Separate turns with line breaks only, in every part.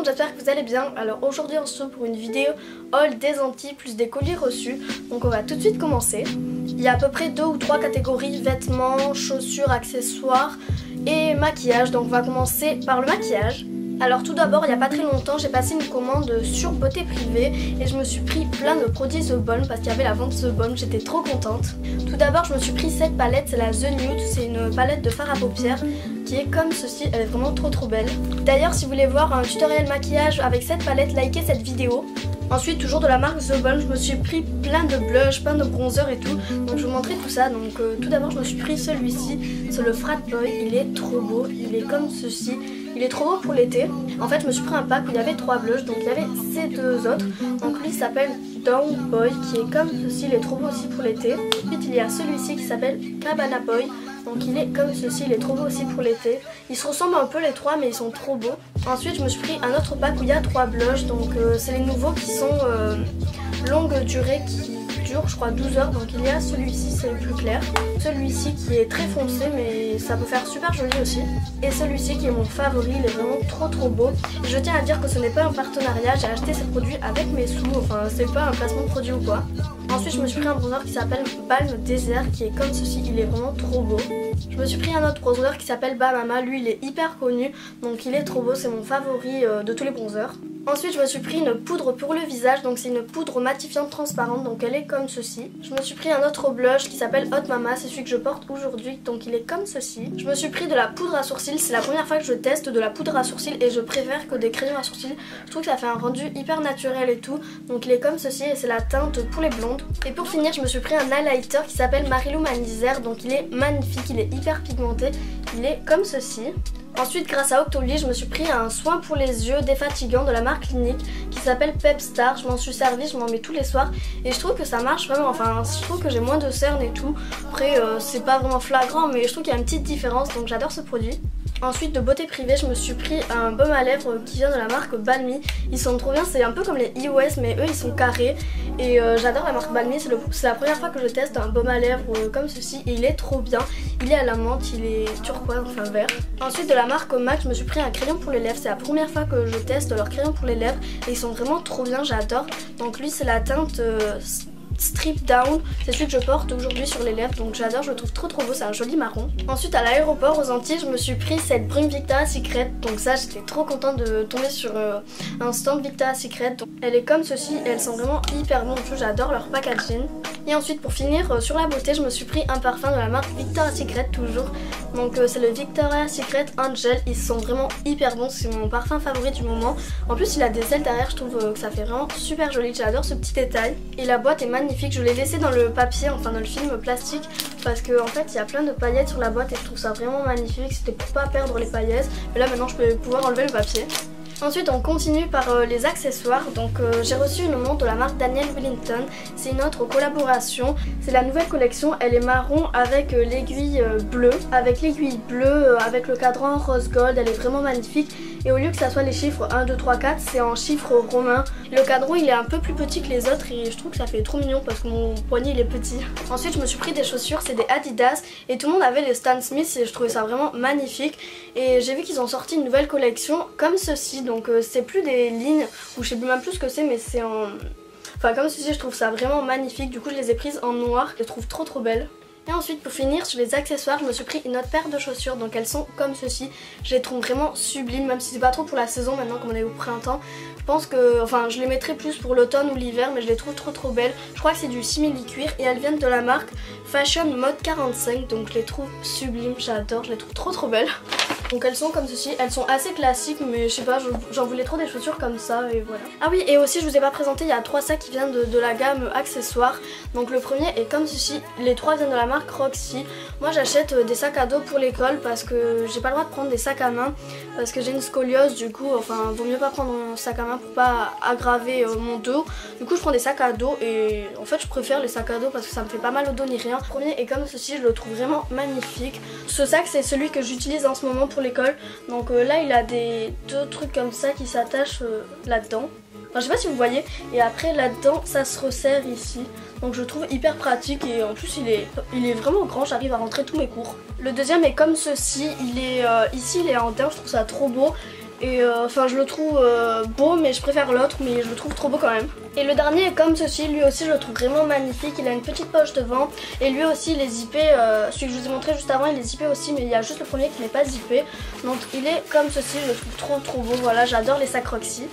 j'espère que vous allez bien. Alors aujourd'hui on se retrouve pour une vidéo haul des Antilles plus des colis reçus. Donc on va tout de suite commencer. Il y a à peu près 2 ou 3 catégories: vêtements, chaussures, accessoires et maquillage. Donc on va commencer par le maquillage. Alors tout d'abord, il n'y a pas très longtemps, j'ai passé une commande sur Beauté Privée et je me suis pris plein de produits The Balm parce qu'il y avait la vente The Balm, j'étais trop contente. Tout d'abord, je me suis pris cette palette, c'est la The Nude, c'est une palette de fard à paupières qui est comme ceci, elle est vraiment trop belle. D'ailleurs, si vous voulez voir un tutoriel maquillage avec cette palette, likez cette vidéo. Ensuite, toujours de la marque The Balm, je me suis pris plein de blush, plein de bronzer et tout. Donc je vais vous montrer tout ça. Donc tout d'abord, je me suis pris celui-ci, c'est le Frat Boy, il est trop beau, il est comme ceci. Il est trop beau pour l'été. En fait, je me suis pris un pack où il y avait 3 blushs, donc il y avait ces 2 autres. Donc lui s'appelle Down Boy, qui est comme ceci, il est trop beau aussi pour l'été. Ensuite, il y a celui-ci qui s'appelle Cabana Boy. Donc il est comme ceci, il est trop beau aussi pour l'été. Ils se ressemblent un peu les 3, mais ils sont trop beaux. Ensuite, je me suis pris un autre pack où il y a 3 blushs. Donc c'est les nouveaux qui sont longue durée, qui durent je crois 12 heures. Donc il y a celui-ci, c'est le plus clair. Celui-ci qui est très foncé, mais ça peut faire super joli aussi. Et celui-ci qui est mon favori, il est vraiment trop beau. Et je tiens à dire que ce n'est pas un partenariat, j'ai acheté ces produits avec mes sous. Enfin, c'est pas un placement de produit ou quoi. Ensuite, je me suis pris un bronzer qui s'appelle Balm Désert, qui est comme ceci, il est vraiment trop beau. Je me suis pris un autre bronzer qui s'appelle Bamama, lui il est hyper connu, donc il est trop beau, c'est mon favori de tous les bronzers. Ensuite, je me suis pris une poudre pour le visage, donc c'est une poudre matifiante transparente, donc elle est comme ceci. Je me suis pris un autre blush qui s'appelle Hot Mama, c'est celui que je porte aujourd'hui, donc il est comme ceci. Je me suis pris de la poudre à sourcils, c'est la première fois que je teste de la poudre à sourcils et je préfère que des crayons à sourcils. Je trouve que ça fait un rendu hyper naturel et tout, donc il est comme ceci et c'est la teinte pour les blondes. Et pour finir, je me suis pris un highlighter qui s'appelle Marilou Manizer, donc il est magnifique, il est hyper pigmenté, il est comme ceci. Ensuite, grâce à Octoly, je me suis pris un soin pour les yeux défatigant de la marque Clinique qui s'appelle Pep Star. Je m'en suis servi, je m'en mets tous les soirs et je trouve que ça marche vraiment. Enfin, je trouve que j'ai moins de cernes et tout. Après, c'est pas vraiment flagrant, mais je trouve qu'il y a une petite différence, donc j'adore ce produit. Ensuite, de Beauté Privée, je me suis pris un baume à lèvres qui vient de la marque Balmy. Ils sont trop bien, c'est un peu comme les EOS, mais eux ils sont carrés. Et j'adore la marque Balmy, c'est la première fois que je teste un baume à lèvres comme ceci. Et il est trop bien, il est à la menthe, il est turquoise, enfin vert. Ensuite, de la marque MAC, je me suis pris un crayon pour les lèvres. C'est la première fois que je teste leur crayon pour les lèvres. Et ils sont vraiment trop bien, j'adore. Donc lui c'est la teinte... Strip Down, c'est celui que je porte aujourd'hui sur les lèvres, donc j'adore, je le trouve trop beau, c'est un joli marron. Ensuite, à l'aéroport aux Antilles, je me suis pris cette brume Victoria's Secret, donc ça j'étais trop contente de tomber sur un stand Victoria's Secret. Donc, elle est comme ceci et elles sont vraiment hyper bonnes, j'adore leur packaging. Et ensuite, pour finir sur la beauté, je me suis pris un parfum de la marque Victoria's Secret toujours. Donc c'est le Victoria's Secret Angel, ils sont vraiment hyper bons, c'est mon parfum favori du moment. En plus il a des ailes derrière, je trouve que ça fait vraiment super joli, j'adore ce petit détail. Et la boîte est magnifique, je l'ai laissé dans le papier, enfin dans le film plastique, parce qu'en fait il y a plein de paillettes sur la boîte et je trouve ça vraiment magnifique, c'était pour pas perdre les paillettes. Et là maintenant je peux pouvoir enlever le papier. Ensuite on continue par les accessoires, donc j'ai reçu une montre de la marque Daniel Wellington, c'est une autre collaboration, c'est la nouvelle collection, elle est marron avec l'aiguille bleue, avec le cadran rose gold, elle est vraiment magnifique. Et au lieu que ça soit les chiffres 1, 2, 3, 4, c'est en chiffres romains. Le cadran il est un peu plus petit que les autres et je trouve que ça fait trop mignon parce que mon poignet il est petit. Ensuite je me suis pris des chaussures, c'est des Adidas et tout le monde avait les Stan Smith et je trouvais ça vraiment magnifique. Et j'ai vu qu'ils ont sorti une nouvelle collection comme ceci, donc c'est plus des lignes ou je sais même plus ce que c'est, mais c'est en... Enfin comme ceci, je trouve ça vraiment magnifique, du coup je les ai prises en noir, je les trouve trop belles. Et ensuite pour finir sur les accessoires, je me suis pris une autre paire de chaussures, donc elles sont comme ceci. Je les trouve vraiment sublimes, même si c'est pas trop pour la saison maintenant comme on est au printemps. Je pense que, enfin je les mettrai plus pour l'automne ou l'hiver, mais je les trouve trop belles. Je crois que c'est du simili-cuir et elles viennent de la marque Fashion Mode 45, donc je les trouve sublimes, j'adore, je les trouve trop belles. Donc elles sont comme ceci, elles sont assez classiques mais je sais pas, j'en voulais trop des chaussures comme ça et voilà. Ah oui, et aussi je vous ai pas présenté, il y a 3 sacs qui viennent de la gamme accessoires. Donc le premier est comme ceci, les 3 viennent de la marque Roxy. Moi j'achète des sacs à dos pour l'école parce que j'ai pas le droit de prendre des sacs à main parce que j'ai une scoliose, du coup enfin vaut mieux pas prendre un sac à main pour pas aggraver mon dos. Du coup je prends des sacs à dos et en fait je préfère les sacs à dos parce que ça me fait pas mal au dos ni rien. Le premier est comme ceci, je le trouve vraiment magnifique. Ce sac c'est celui que j'utilise en ce moment pour l'école, donc là il a deux trucs comme ça qui s'attachent là-dedans. Enfin, je sais pas si vous voyez, et après là-dedans ça se resserre ici, donc je le trouve hyper pratique et en plus il est vraiment grand, j'arrive à rentrer tous mes cours. Le deuxième est comme ceci, il est ici il est en daim, je trouve ça trop beau. Et enfin je le trouve beau, mais je préfère l'autre, mais je le trouve trop beau quand même. Et le dernier est comme ceci, lui aussi je le trouve vraiment magnifique. Il a une petite poche devant et lui aussi il est zippé, celui que je vous ai montré juste avant il est zippé aussi, mais il y a juste le premier qui n'est pas zippé. Donc il est comme ceci, je le trouve trop beau, voilà, j'adore les sacs Roxy.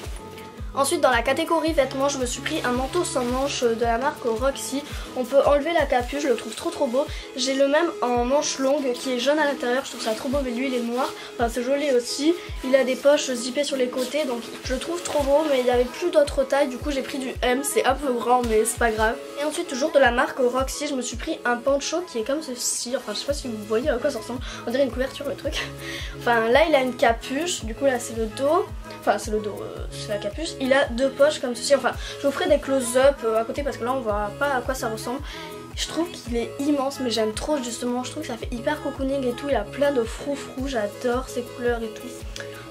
Ensuite dans la catégorie vêtements, je me suis pris un manteau sans manches de la marque Roxy. On peut enlever la capuche, je le trouve trop beau. J'ai le même en manches longues qui est jaune à l'intérieur, je trouve ça trop beau, mais lui il est noir. Enfin c'est joli aussi. Il a des poches zippées sur les côtés, donc je le trouve trop beau, mais il n'y avait plus d'autres tailles, du coup j'ai pris du M, c'est un peu grand mais c'est pas grave. Et ensuite toujours de la marque Roxy, je me suis pris un poncho qui est comme ceci. Enfin je sais pas si vous voyez à quoi ça ressemble, on dirait une couverture le truc. Enfin là il a une capuche, du coup là c'est le dos. Enfin c'est le dos, c'est la capuche. Il a deux poches comme ceci, enfin je vous ferai des close-up à côté parce que là on voit pas à quoi ça ressemble. Je trouve qu'il est immense, mais j'aime trop justement, je trouve que ça fait hyper cocooning et tout. Il a plein de froufrous, j'adore ces couleurs et tout.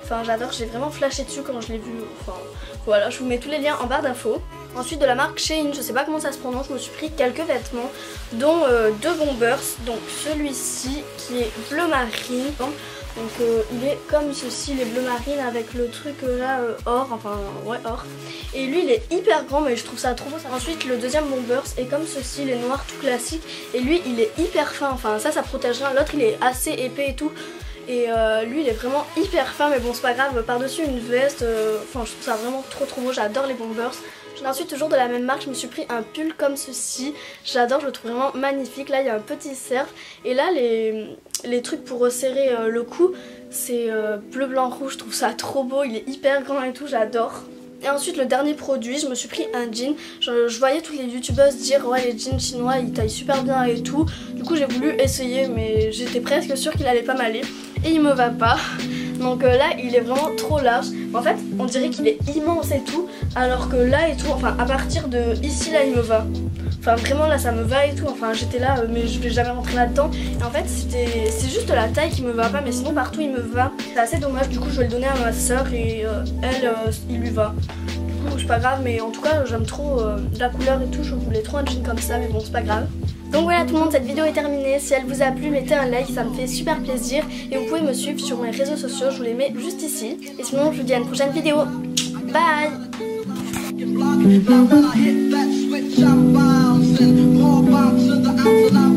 Enfin j'adore, j'ai vraiment flashé dessus quand je l'ai vu. Enfin voilà, je vous mets tous les liens en barre d'infos. Ensuite de la marque Shein, je sais pas comment ça se prononce, je me suis pris quelques vêtements, dont deux bombers. Donc celui-ci qui est bleu marine. Donc il est comme ceci, les bleus marines avec le truc là or, enfin ouais or. Et lui il est hyper grand, mais je trouve ça trop beau. Ensuite le deuxième bombers est comme ceci, les noirs tout classiques. Et lui il est hyper fin, enfin ça protège rien. L'autre il est assez épais et tout. Et lui il est vraiment hyper fin, mais bon c'est pas grave, par dessus une veste, enfin je trouve ça vraiment trop beau, j'adore les bombers. Ensuite toujours de la même marque, je me suis pris un pull comme ceci, j'adore, je le trouve vraiment magnifique. Là il y a un petit cerf et là les trucs pour resserrer le cou c'est bleu blanc rouge, je trouve ça trop beau, il est hyper grand et tout, j'adore. Et ensuite le dernier produit, je me suis pris un jean. Je voyais toutes les youtubeuses dire ouais les jeans chinois ils taillent super bien et tout. Du coup j'ai voulu essayer, mais j'étais presque sûre qu'il allait pas m'aller. Et il me va pas. Donc là il est vraiment trop large. En fait on dirait qu'il est immense et tout, alors que là et tout, enfin à partir de ici là il me va. Enfin vraiment là ça me va et tout, enfin j'étais là mais je vais jamais rentrer là-dedans. Et en fait c'est juste la taille qui me va pas, mais sinon partout il me va. C'est assez dommage, du coup je vais le donner à ma soeur et elle il lui va. Du coup c'est pas grave, mais en tout cas j'aime trop la couleur et tout, je voulais trop un jean comme ça, mais bon c'est pas grave. Donc voilà tout le monde, cette vidéo est terminée. Si elle vous a plu, mettez un like, ça me fait super plaisir. Et vous pouvez me suivre sur mes réseaux sociaux, je vous les mets juste ici. Et sinon je vous dis à une prochaine vidéo. Bye. Block, block, I hit that switch, I'm bouncing, more bounce to the outside.